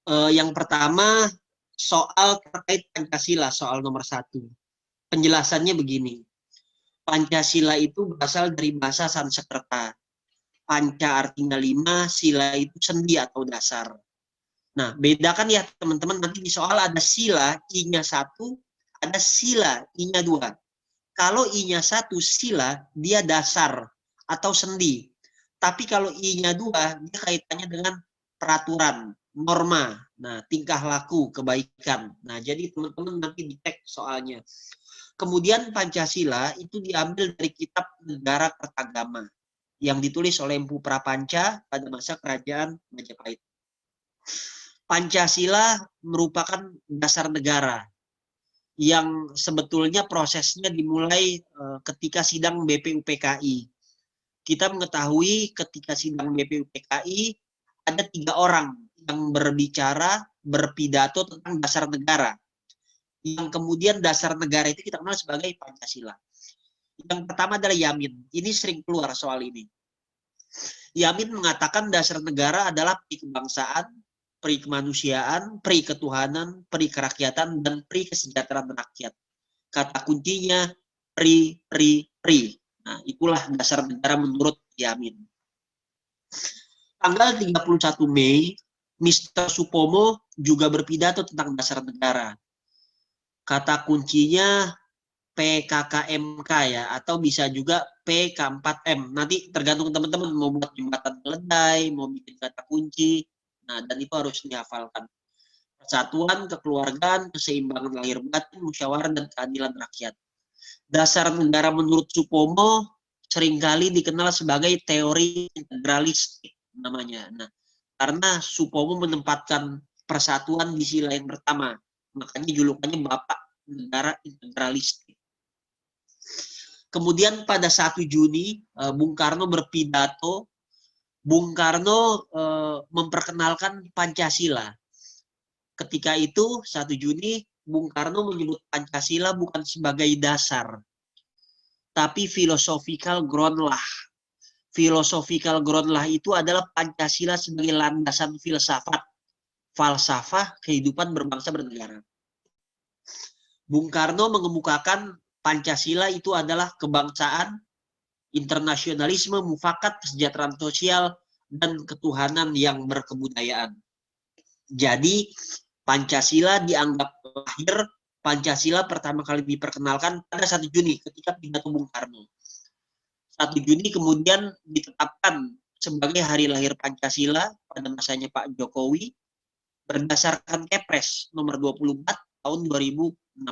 Yang pertama, soal terkait Pancasila, soal nomor 1. Penjelasannya begini. Pancasila itu berasal dari bahasa Sanskerta. Panca artinya 5, sila itu sendi atau dasar. Nah, bedakan ya teman-teman, nanti di soal ada sila, I-nya 1, ada sila, I-nya 2. Kalau I-nya 1, sila, dia dasar atau sendi. Tapi kalau I-nya 2, dia kaitannya dengan peraturan, norma, nah tingkah laku, kebaikan. Nah, jadi teman-teman nanti di teks soalnya. Kemudian Pancasila itu diambil dari kitab Negara Kertagama yang ditulis oleh Empu Prapanca pada masa kerajaan Majapahit. Pancasila merupakan dasar negara yang sebetulnya prosesnya dimulai ketika sidang BPUPKI. Kita mengetahui ketika sidang BPUPKI ada 3 orang yang berbicara, berpidato tentang dasar negara. Yang kemudian dasar negara itu kita kenal sebagai Pancasila. Yang pertama adalah Yamin. Ini sering keluar soal ini. Yamin mengatakan dasar negara adalah peri kebangsaan, peri kemanusiaan, peri ketuhanan, peri kerakyatan, dan peri kesejahteraan rakyat. Kata kuncinya peri, peri, peri. Nah, itulah dasar negara menurut Yamin. Tanggal 31 Mei, Mr. Supomo juga berpidato tentang dasar negara. Kata kuncinya PKKMK ya, atau bisa juga PK4M. Nanti tergantung teman-teman mau buat jembatan keledai, mau bikin kata kunci. Nah, dan itu harus dihafalkan. Persatuan, kekeluargaan, keseimbangan lahir batin, musyawarah, dan keadilan rakyat. Dasar negara menurut Supomo seringkali dikenal sebagai teori integralistik namanya. Nah, karena Supomo menempatkan persatuan di sila yang pertama, makanya julukannya Bapak Negara Integralistik. Kemudian pada 1 Juni Bung Karno berpidato. Bung Karno memperkenalkan Pancasila. Ketika itu 1 Juni Bung Karno menyebut Pancasila bukan sebagai dasar, tapi philosophical ground lah. Philosophical ground lah itu adalah Pancasila sebagai landasan filsafat, falsafah kehidupan berbangsa bernegara. Bung Karno mengemukakan Pancasila itu adalah kebangsaan, internasionalisme, mufakat, kesejahteraan sosial, dan ketuhanan yang berkebudayaan. Jadi Pancasila dianggap lahir, Pancasila pertama kali diperkenalkan pada 1 Juni ketika pidato Bung Karno. 1 Juni kemudian ditetapkan sebagai hari lahir Pancasila pada masanya Pak Jokowi berdasarkan Kepres nomor 24 tahun 2016.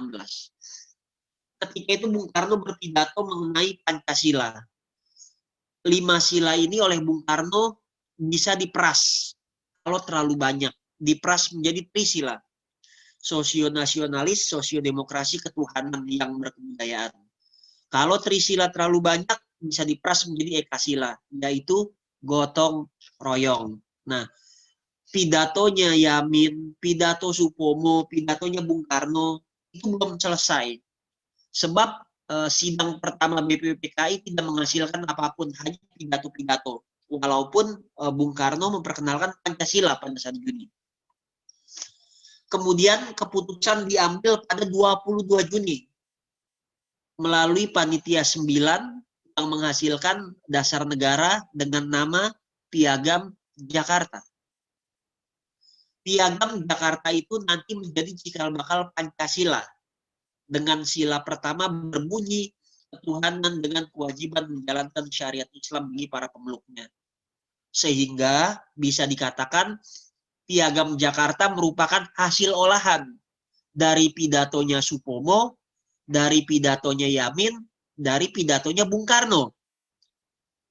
Ketika itu Bung Karno berpidato mengenai Pancasila. 5 sila ini oleh Bung Karno bisa diperas kalau terlalu banyak. Diperas menjadi trisila. Sosionasionalis, sosiodemokrasi, ketuhanan yang berkebudayaan. Kalau trisila terlalu banyak, bisa diperas menjadi ekasila, yaitu gotong royong. Nah, pidatonya Yamin, pidato Supomo, pidatonya Bung Karno, itu belum selesai. Sebab sidang pertama BPUPKI tidak menghasilkan apapun, hanya pidato-pidato. Walaupun Bung Karno memperkenalkan Pancasila pada 1 Juni. Kemudian keputusan diambil pada 22 Juni melalui Panitia 9 yang menghasilkan dasar negara dengan nama Piagam Jakarta. Piagam Jakarta itu nanti menjadi cikal bakal Pancasila. Dengan sila pertama berbunyi ketuhanan dengan kewajiban menjalankan syariat Islam bagi para pemeluknya. Sehingga bisa dikatakan Piagam Jakarta merupakan hasil olahan dari pidatonya Supomo, dari pidatonya Yamin, dari pidatonya Bung Karno.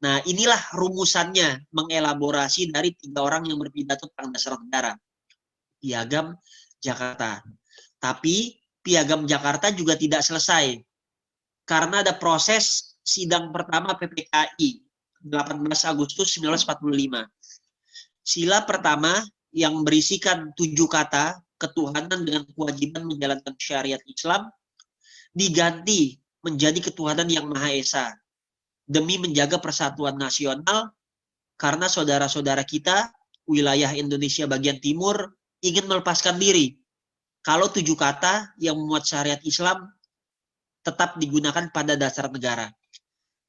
Nah, inilah rumusannya mengelaborasi dari 3 orang yang berpidato tentang dasar negara. Piagam Jakarta. Tapi Piagam Jakarta juga tidak selesai. Karena ada proses sidang pertama PPKI 18 Agustus 1945. Sila pertama yang berisikan 7 kata ketuhanan dengan kewajiban menjalankan syariat Islam diganti menjadi ketuhanan yang Maha Esa demi menjaga persatuan nasional karena saudara-saudara kita wilayah Indonesia bagian timur ingin melepaskan diri kalau 7 kata yang memuat syariat Islam tetap digunakan pada dasar negara.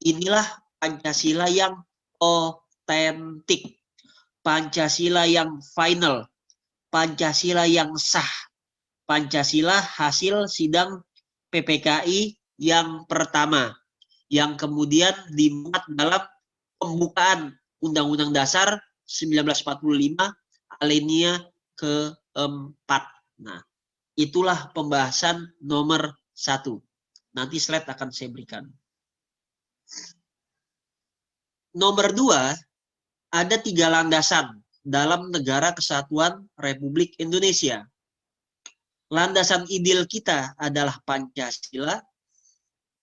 Inilah Pancasila yang otentik, Pancasila yang final, Pancasila yang sah, Pancasila hasil sidang PPKI yang pertama, yang kemudian dimuat dalam pembukaan Undang-Undang Dasar 1945 alinea keempat. Nah, itulah pembahasan nomor 1. Nanti slide akan saya berikan. Nomor 2, ada 3 landasan dalam Negara Kesatuan Republik Indonesia. Landasan ideal kita adalah Pancasila.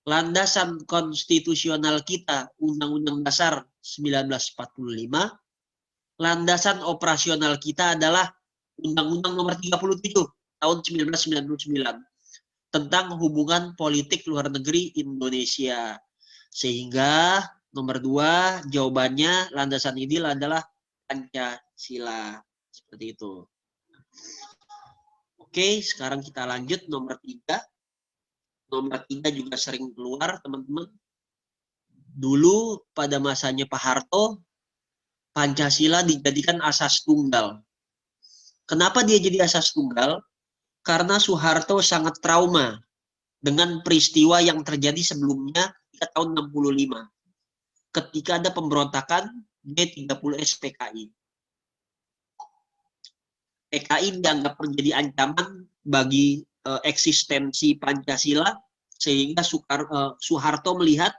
Landasan konstitusional kita Undang-Undang Dasar 1945. Landasan operasional kita adalah Undang-Undang Nomor 37 tahun 1999 tentang hubungan politik luar negeri Indonesia. Sehingga nomor 2 jawabannya landasan ideal adalah Pancasila. Seperti itu. Oke, sekarang kita lanjut nomor 3. Nomor 3 juga sering keluar, teman-teman. Dulu pada masanya Pak Harto, Pancasila dijadikan asas tunggal. Kenapa dia jadi asas tunggal? Karena Soeharto sangat trauma dengan peristiwa yang terjadi sebelumnya ketika tahun 65. Ketika ada pemberontakan G30S PKI. PKI dianggap menjadi ancaman bagi eksistensi Pancasila, sehingga Soeharto melihat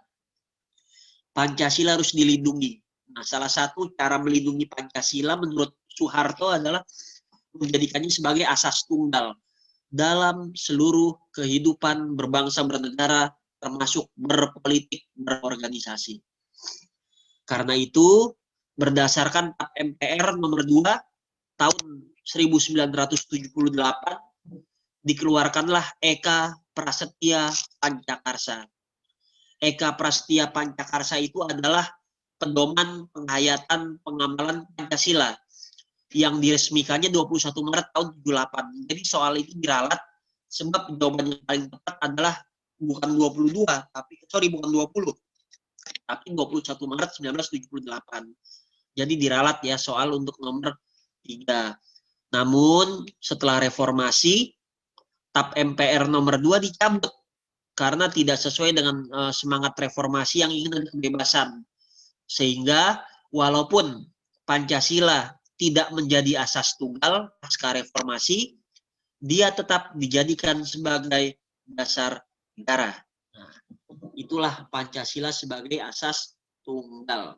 Pancasila harus dilindungi. Nah, salah satu cara melindungi Pancasila menurut Soeharto adalah menjadikannya sebagai asas tunggal dalam seluruh kehidupan berbangsa bernegara, termasuk berpolitik, berorganisasi. Karena itu, berdasarkan TAP MPR nomor 2 tahun 1978, dikeluarkanlah Eka Prasetya Pancakarsa. Eka Prasetya Pancakarsa itu adalah pedoman penghayatan pengamalan Pancasila yang diresmikannya 21 Maret tahun 78. Jadi soal itu diralat, sebab jawaban yang paling tepat adalah bukan 22, bukan 20, tapi 21 Maret 1978. Jadi diralat ya soal untuk nomor 3. Namun setelah reformasi, TAP MPR nomor 2 dicabut karena tidak sesuai dengan semangat reformasi yang ingin ada kebebasan. Sehingga walaupun Pancasila tidak menjadi asas tunggal pasca reformasi, dia tetap dijadikan sebagai dasar negara. Nah, itulah Pancasila sebagai asas tunggal.